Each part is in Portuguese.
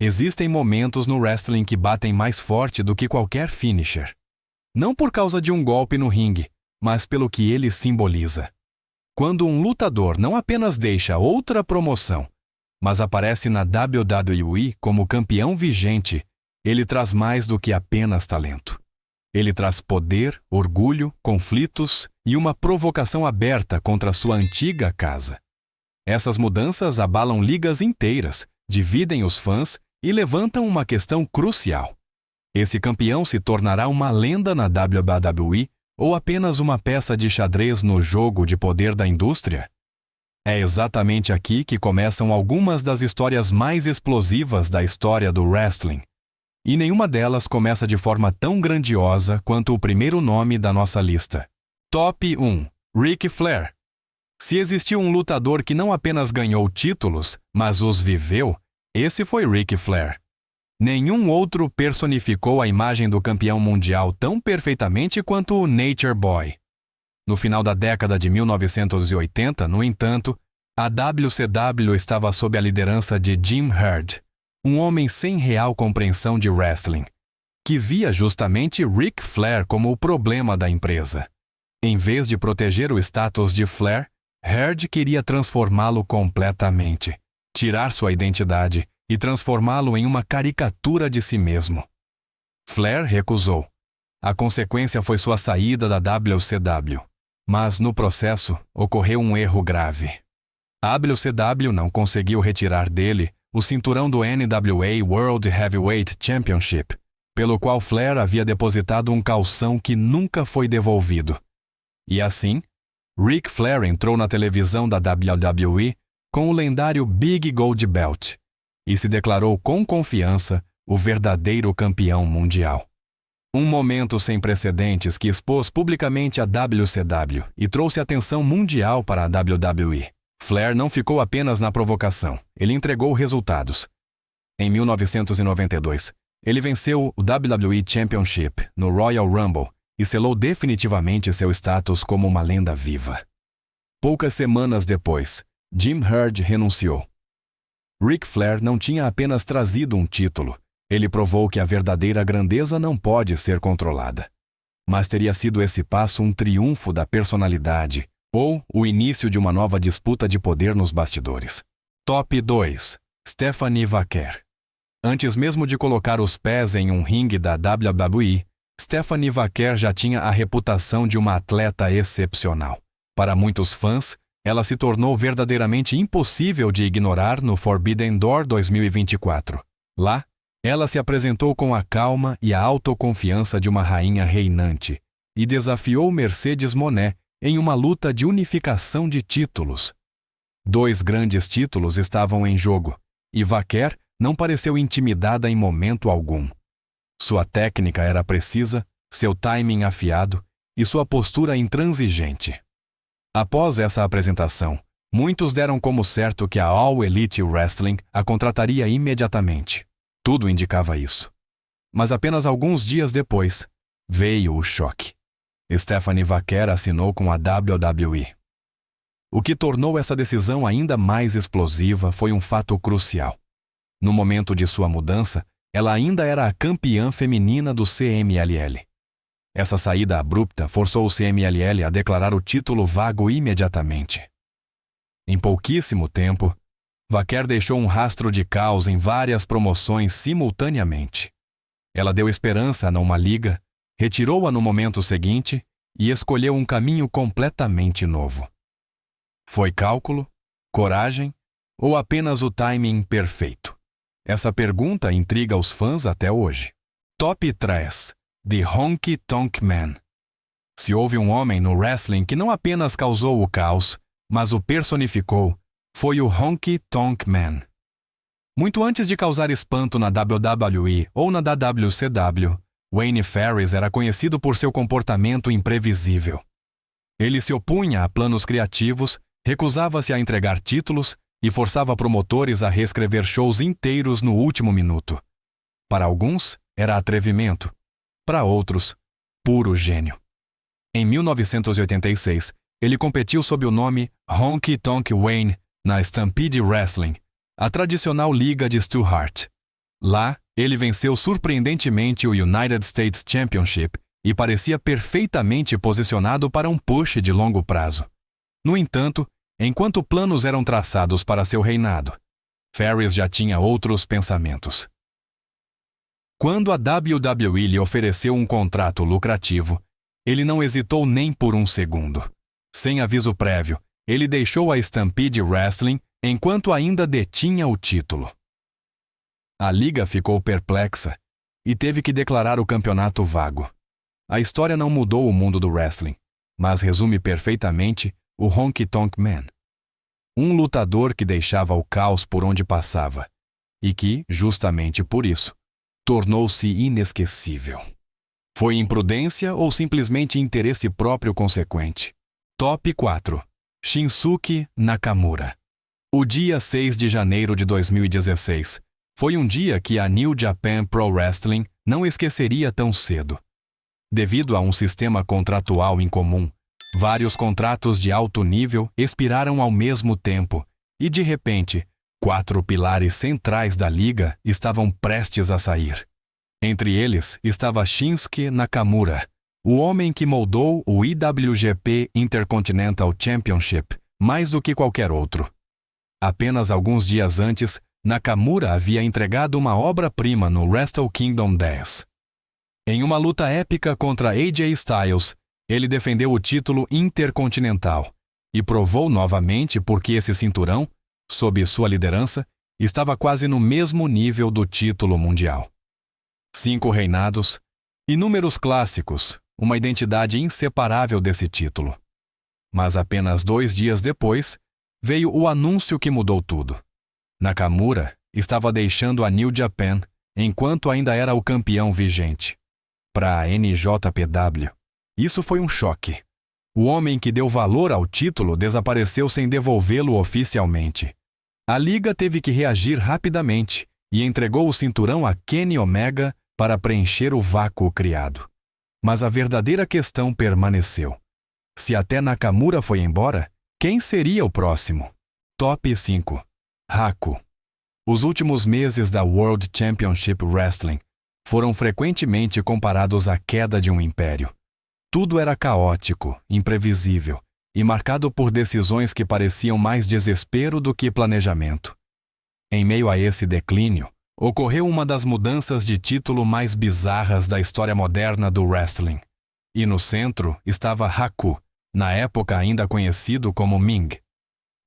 Existem momentos no wrestling que batem mais forte do que qualquer finisher. Não por causa de um golpe no ringue, mas pelo que ele simboliza. Quando um lutador não apenas deixa outra promoção, mas aparece na WWE como campeão vigente, ele traz mais do que apenas talento. Ele traz poder, orgulho, conflitos e uma provocação aberta contra sua antiga casa. Essas mudanças abalam ligas inteiras, dividem os fãs e levantam uma questão crucial. Esse campeão se tornará uma lenda na WWE ou apenas uma peça de xadrez no jogo de poder da indústria? É exatamente aqui que começam algumas das histórias mais explosivas da história do wrestling. E nenhuma delas começa de forma tão grandiosa quanto o primeiro nome da nossa lista. Top 1. Ric Flair. Se existiu um lutador que não apenas ganhou títulos, mas os viveu, esse foi Ric Flair. Nenhum outro personificou a imagem do campeão mundial tão perfeitamente quanto o Nature Boy. No final da década de 1980, no entanto, a WCW estava sob a liderança de Jim Herd, um homem sem real compreensão de wrestling, que via justamente Ric Flair como o problema da empresa. Em vez de proteger o status de Flair, Herd queria transformá-lo completamente, tirar sua identidade e transformá-lo em uma caricatura de si mesmo. Flair recusou. A consequência foi sua saída da WCW. Mas, no processo, ocorreu um erro grave. A WCW não conseguiu retirar dele o cinturão do NWA World Heavyweight Championship, pelo qual Flair havia depositado um calção que nunca foi devolvido. E assim, Ric Flair entrou na televisão da WWE com o lendário Big Gold Belt e se declarou com confiança o verdadeiro campeão mundial. Um momento sem precedentes que expôs publicamente a WCW e trouxe atenção mundial para a WWE. Flair não ficou apenas na provocação, ele entregou resultados. Em 1992, ele venceu o WWE Championship no Royal Rumble e selou definitivamente seu status como uma lenda viva. Poucas semanas depois, Jim Herd renunciou. Ric Flair não tinha apenas trazido um título, ele provou que a verdadeira grandeza não pode ser controlada. Mas teria sido esse passo um triunfo da personalidade, ou o início de uma nova disputa de poder nos bastidores. Top 2. Stephanie Vaquer. Antes mesmo de colocar os pés em um ringue da WWE, Stephanie Vaquer já tinha a reputação de uma atleta excepcional. Para muitos fãs, ela se tornou verdadeiramente impossível de ignorar no Forbidden Door 2024. Lá, ela se apresentou com a calma e a autoconfiança de uma rainha reinante e desafiou Mercedes Moné em uma luta de unificação de títulos. 2 grandes títulos estavam em jogo, e Vaquer não pareceu intimidada em momento algum. Sua técnica era precisa, seu timing afiado e sua postura intransigente. Após essa apresentação, muitos deram como certo que a All Elite Wrestling a contrataria imediatamente. Tudo indicava isso. Mas apenas alguns dias depois, veio o choque. Stephanie Vaquer assinou com a WWE. O que tornou essa decisão ainda mais explosiva foi um fato crucial. No momento de sua mudança, ela ainda era a campeã feminina do CMLL. Essa saída abrupta forçou o CMLL a declarar o título vago imediatamente. Em pouquíssimo tempo, Vaquer deixou um rastro de caos em várias promoções simultaneamente. Ela deu esperança a uma liga, retirou-a no momento seguinte e escolheu um caminho completamente novo. Foi cálculo, coragem ou apenas o timing perfeito? Essa pergunta intriga os fãs até hoje. Top 3. The Honky Tonk Man. Se houve um homem no wrestling que não apenas causou o caos, mas o personificou, foi o Honky Tonk Man. Muito antes de causar espanto na WWE ou na WCW, Wayne Ferris era conhecido por seu comportamento imprevisível. Ele se opunha a planos criativos, recusava-se a entregar títulos e forçava promotores a reescrever shows inteiros no último minuto. Para alguns, era atrevimento. Para outros, puro gênio. Em 1986, ele competiu sob o nome Honky Tonk Wayne na Stampede Wrestling, a tradicional liga de Stu Hart. Lá, ele venceu surpreendentemente o United States Championship e parecia perfeitamente posicionado para um push de longo prazo. No entanto, enquanto planos eram traçados para seu reinado, Ferris já tinha outros pensamentos. Quando a WWE lhe ofereceu um contrato lucrativo, ele não hesitou nem por um segundo. Sem aviso prévio, ele deixou a Stampede Wrestling enquanto ainda detinha o título. A liga ficou perplexa e teve que declarar o campeonato vago. A história não mudou o mundo do wrestling, mas resume perfeitamente o Honky Tonk Man. Um lutador que deixava o caos por onde passava e que, justamente por isso, tornou-se inesquecível. Foi imprudência ou simplesmente interesse próprio consequente? Top 4. Shinsuke Nakamura. O dia 6 de janeiro de 2016 foi um dia que a New Japan Pro Wrestling não esqueceria tão cedo. Devido a um sistema contratual incomum, vários contratos de alto nível expiraram ao mesmo tempo e, de repente, 4 pilares centrais da liga estavam prestes a sair. Entre eles estava Shinsuke Nakamura, o homem que moldou o IWGP Intercontinental Championship mais do que qualquer outro. Apenas alguns dias antes, Nakamura havia entregado uma obra-prima no Wrestle Kingdom 10. Em uma luta épica contra AJ Styles, ele defendeu o título intercontinental e provou novamente porque esse cinturão, sob sua liderança, estava quase no mesmo nível do título mundial. 5 reinados, inúmeros clássicos, uma identidade inseparável desse título. Mas apenas 2 dias depois, veio o anúncio que mudou tudo. Nakamura estava deixando a New Japan enquanto ainda era o campeão vigente. Para a NJPW, isso foi um choque. O homem que deu valor ao título desapareceu sem devolvê-lo oficialmente. A liga teve que reagir rapidamente e entregou o cinturão a Kenny Omega para preencher o vácuo criado. Mas a verdadeira questão permaneceu. Se até Nakamura foi embora, quem seria o próximo? Top 5. Haku. Os últimos meses da World Championship Wrestling foram frequentemente comparados à queda de um império. Tudo era caótico, imprevisível e marcado por decisões que pareciam mais desespero do que planejamento. Em meio a esse declínio, ocorreu uma das mudanças de título mais bizarras da história moderna do wrestling. E no centro estava Haku, na época ainda conhecido como Ming.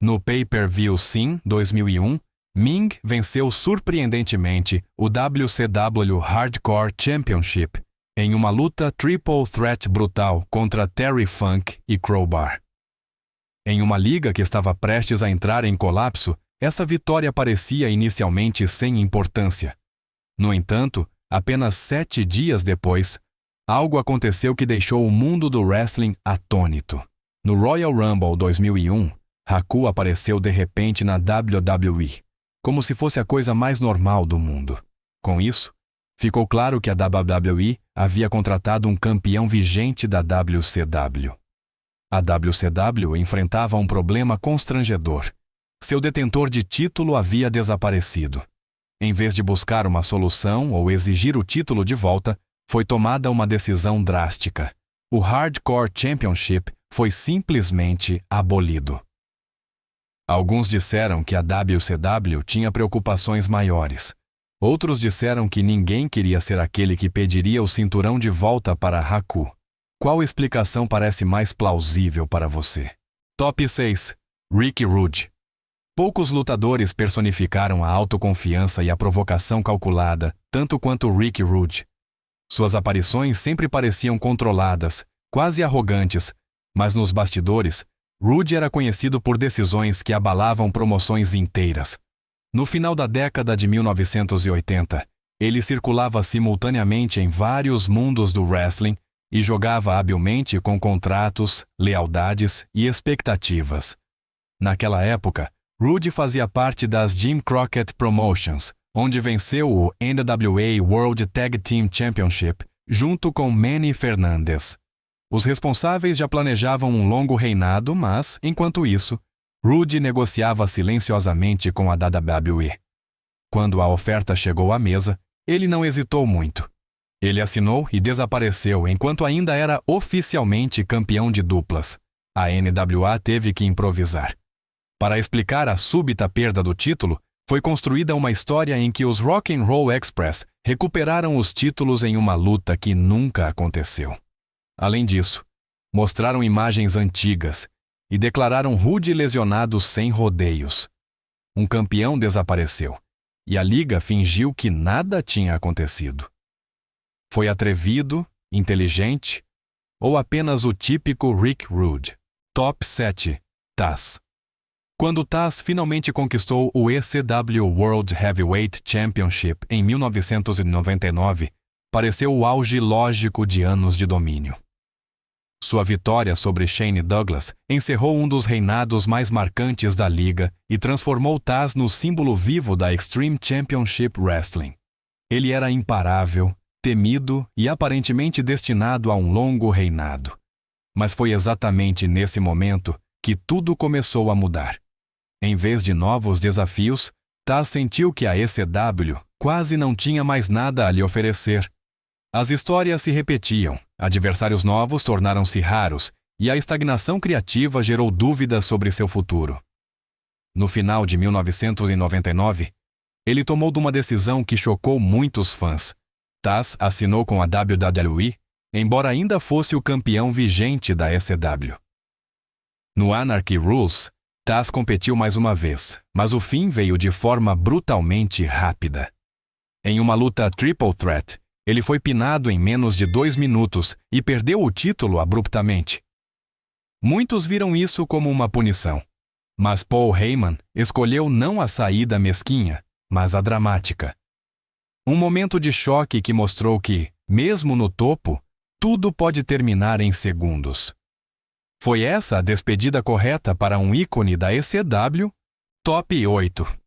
No Pay-Per-View Sim 2001, Ming venceu surpreendentemente o WCW Hardcore Championship em uma luta triple threat brutal contra Terry Funk e Crowbar. Em uma liga que estava prestes a entrar em colapso, essa vitória parecia inicialmente sem importância. No entanto, apenas 7 dias depois, algo aconteceu que deixou o mundo do wrestling atônito. No Royal Rumble 2001, Haku apareceu de repente na WWE, como se fosse a coisa mais normal do mundo. Com isso, ficou claro que a WWE havia contratado um campeão vigente da WCW. A WCW enfrentava um problema constrangedor. Seu detentor de título havia desaparecido. Em vez de buscar uma solução ou exigir o título de volta, foi tomada uma decisão drástica. O Hardcore Championship foi simplesmente abolido. Alguns disseram que a WCW tinha preocupações maiores. Outros disseram que ninguém queria ser aquele que pediria o cinturão de volta para Haku. Qual explicação parece mais plausível para você? Top 6. Ricky Rude. Poucos lutadores personificaram a autoconfiança e a provocação calculada, tanto quanto Ricky Rude. Suas aparições sempre pareciam controladas, quase arrogantes, mas nos bastidores, Rude era conhecido por decisões que abalavam promoções inteiras. No final da década de 1980, ele circulava simultaneamente em vários mundos do wrestling e jogava habilmente com contratos, lealdades e expectativas. Naquela época, Rude fazia parte das Jim Crockett Promotions, onde venceu o NWA World Tag Team Championship junto com Manny Fernandez. Os responsáveis já planejavam um longo reinado, mas, enquanto isso, Rude negociava silenciosamente com a WWE. Quando a oferta chegou à mesa, ele não hesitou muito. Ele assinou e desapareceu enquanto ainda era oficialmente campeão de duplas. A NWA teve que improvisar. Para explicar a súbita perda do título, foi construída uma história em que os Rock and Roll Express recuperaram os títulos em uma luta que nunca aconteceu. Além disso, mostraram imagens antigas e declararam Rude lesionado sem rodeios. Um campeão desapareceu e a liga fingiu que nada tinha acontecido. Foi atrevido, inteligente ou apenas o típico Rick Rude? Top 7. Taz. Quando Taz finalmente conquistou o ECW World Heavyweight Championship em 1999, pareceu o auge lógico de anos de domínio. Sua vitória sobre Shane Douglas encerrou um dos reinados mais marcantes da liga e transformou Taz no símbolo vivo da Extreme Championship Wrestling. Ele era imparável, temido e aparentemente destinado a um longo reinado. Mas foi exatamente nesse momento que tudo começou a mudar. Em vez de novos desafios, Taz sentiu que a ECW quase não tinha mais nada a lhe oferecer. As histórias se repetiam, adversários novos tornaram-se raros e a estagnação criativa gerou dúvidas sobre seu futuro. No final de 1999, ele tomou uma decisão que chocou muitos fãs. Taz assinou com a WWE, embora ainda fosse o campeão vigente da ECW. No Anarchy Rules, Taz competiu mais uma vez, mas o fim veio de forma brutalmente rápida. Em uma luta Triple Threat, ele foi pinado em menos de 2 minutos e perdeu o título abruptamente. Muitos viram isso como uma punição, mas Paul Heyman escolheu não a saída mesquinha, mas a dramática. Um momento de choque que mostrou que, mesmo no topo, tudo pode terminar em segundos. Foi essa a despedida correta para um ícone da ECW? Top 8.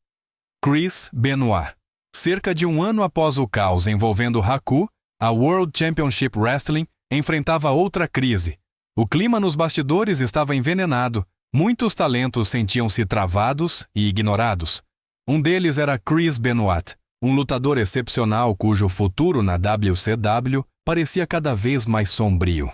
Chris Benoit. Cerca de um ano após o caos envolvendo Haku, a World Championship Wrestling enfrentava outra crise. O clima nos bastidores estava envenenado, muitos talentos sentiam-se travados e ignorados. Um deles era Chris Benoit, um lutador excepcional cujo futuro na WCW parecia cada vez mais sombrio.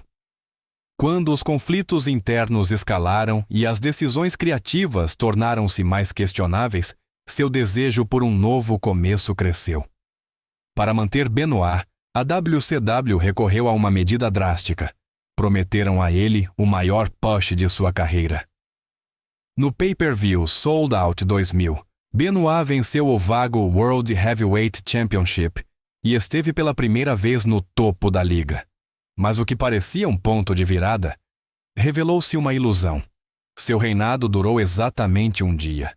Quando os conflitos internos escalaram e as decisões criativas tornaram-se mais questionáveis, seu desejo por um novo começo cresceu. Para manter Benoit, a WCW recorreu a uma medida drástica. Prometeram a ele o maior push de sua carreira. No pay-per-view Sold Out 2000, Benoit venceu o vago World Heavyweight Championship e esteve pela primeira vez no topo da liga. Mas o que parecia um ponto de virada revelou-se uma ilusão. Seu reinado durou exatamente um dia.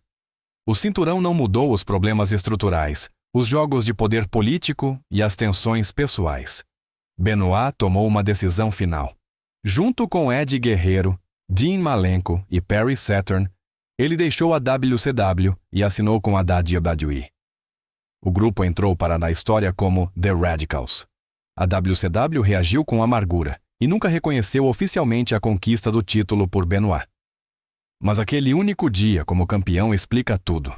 O cinturão não mudou os problemas estruturais, os jogos de poder político e as tensões pessoais. Benoit tomou uma decisão final. Junto com Ed Guerreiro, Dean Malenko e Perry Saturn, ele deixou a WCW e assinou com a WWE. O grupo entrou para a história como The Radicals. A WCW reagiu com amargura e nunca reconheceu oficialmente a conquista do título por Benoit. Mas aquele único dia como campeão explica tudo.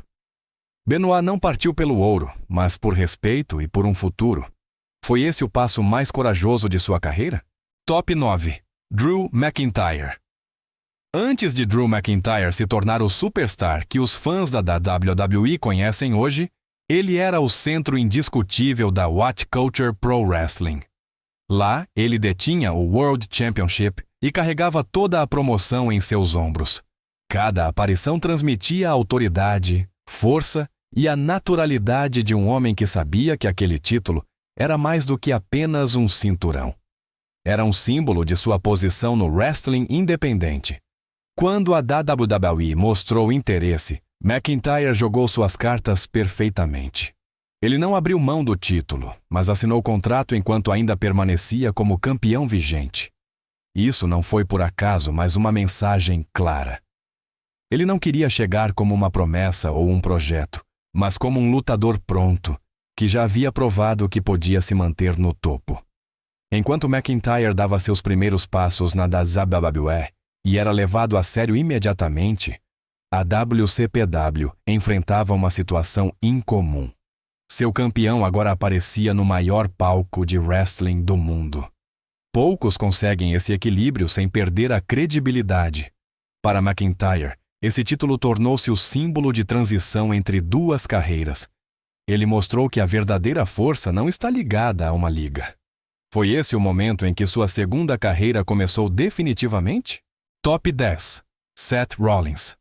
Benoit não partiu pelo ouro, mas por respeito e por um futuro. Foi esse o passo mais corajoso de sua carreira? Top 9. Drew McIntyre. Antes de Drew McIntyre se tornar o superstar que os fãs da WWE conhecem hoje, ele era o centro indiscutível da What Culture Pro Wrestling. Lá, ele detinha o World Championship e carregava toda a promoção em seus ombros. Cada aparição transmitia a autoridade, força e a naturalidade de um homem que sabia que aquele título era mais do que apenas um cinturão. Era um símbolo de sua posição no wrestling independente. Quando a WWE mostrou interesse, McIntyre jogou suas cartas perfeitamente. Ele não abriu mão do título, mas assinou o contrato enquanto ainda permanecia como campeão vigente. Isso não foi por acaso, mas uma mensagem clara. Ele não queria chegar como uma promessa ou um projeto, mas como um lutador pronto, que já havia provado que podia se manter no topo. Enquanto McIntyre dava seus primeiros passos na WWE e era levado a sério imediatamente, a WCPW enfrentava uma situação incomum. Seu campeão agora aparecia no maior palco de wrestling do mundo. Poucos conseguem esse equilíbrio sem perder a credibilidade. Para McIntyre, esse título tornou-se o símbolo de transição entre duas carreiras. Ele mostrou que a verdadeira força não está ligada a uma liga. Foi esse o momento em que sua segunda carreira começou definitivamente? Top 10. Seth Rollins.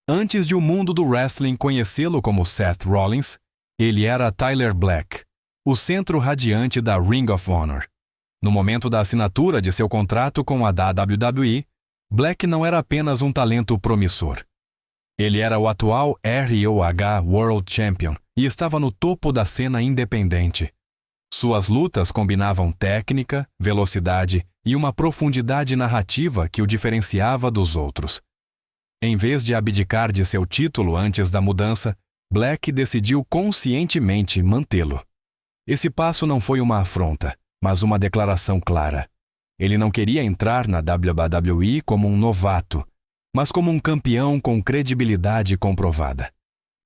Antes de o mundo do wrestling conhecê-lo como Seth Rollins, ele era Tyler Black, o centro radiante da Ring of Honor. No momento da assinatura de seu contrato com a WWE, Black não era apenas um talento promissor. Ele era o atual ROH World Champion e estava no topo da cena independente. Suas lutas combinavam técnica, velocidade e uma profundidade narrativa que o diferenciava dos outros. Em vez de abdicar de seu título antes da mudança, Black decidiu conscientemente mantê-lo. Esse passo não foi uma afronta, mas uma declaração clara. Ele não queria entrar na WWE como um novato, mas como um campeão com credibilidade comprovada.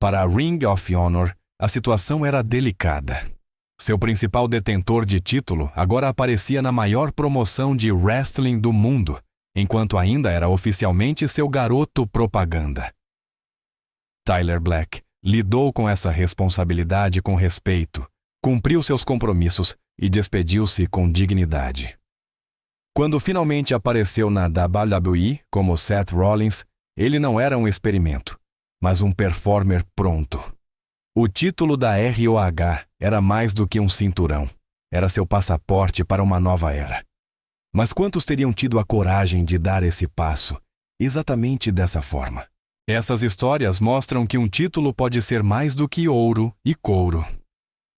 Para a Ring of Honor, a situação era delicada. Seu principal detentor de título agora aparecia na maior promoção de wrestling do mundo, enquanto ainda era oficialmente seu garoto propaganda. Tyler Black lidou com essa responsabilidade com respeito, cumpriu seus compromissos e despediu-se com dignidade. Quando finalmente apareceu na WWE como Seth Rollins, ele não era um experimento, mas um performer pronto. O título da ROH era mais do que um cinturão, era seu passaporte para uma nova era. Mas quantos teriam tido a coragem de dar esse passo, exatamente dessa forma? Essas histórias mostram que um título pode ser mais do que ouro e couro.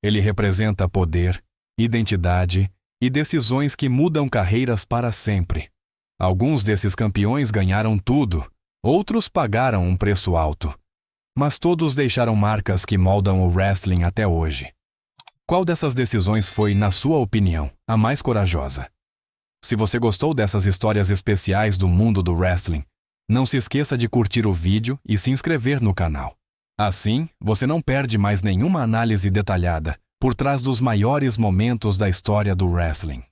Ele representa poder, identidade e decisões que mudam carreiras para sempre. Alguns desses campeões ganharam tudo, outros pagaram um preço alto. Mas todos deixaram marcas que moldam o wrestling até hoje. Qual dessas decisões foi, na sua opinião, a mais corajosa? Se você gostou dessas histórias especiais do mundo do wrestling, não se esqueça de curtir o vídeo e se inscrever no canal. Assim, você não perde mais nenhuma análise detalhada por trás dos maiores momentos da história do wrestling.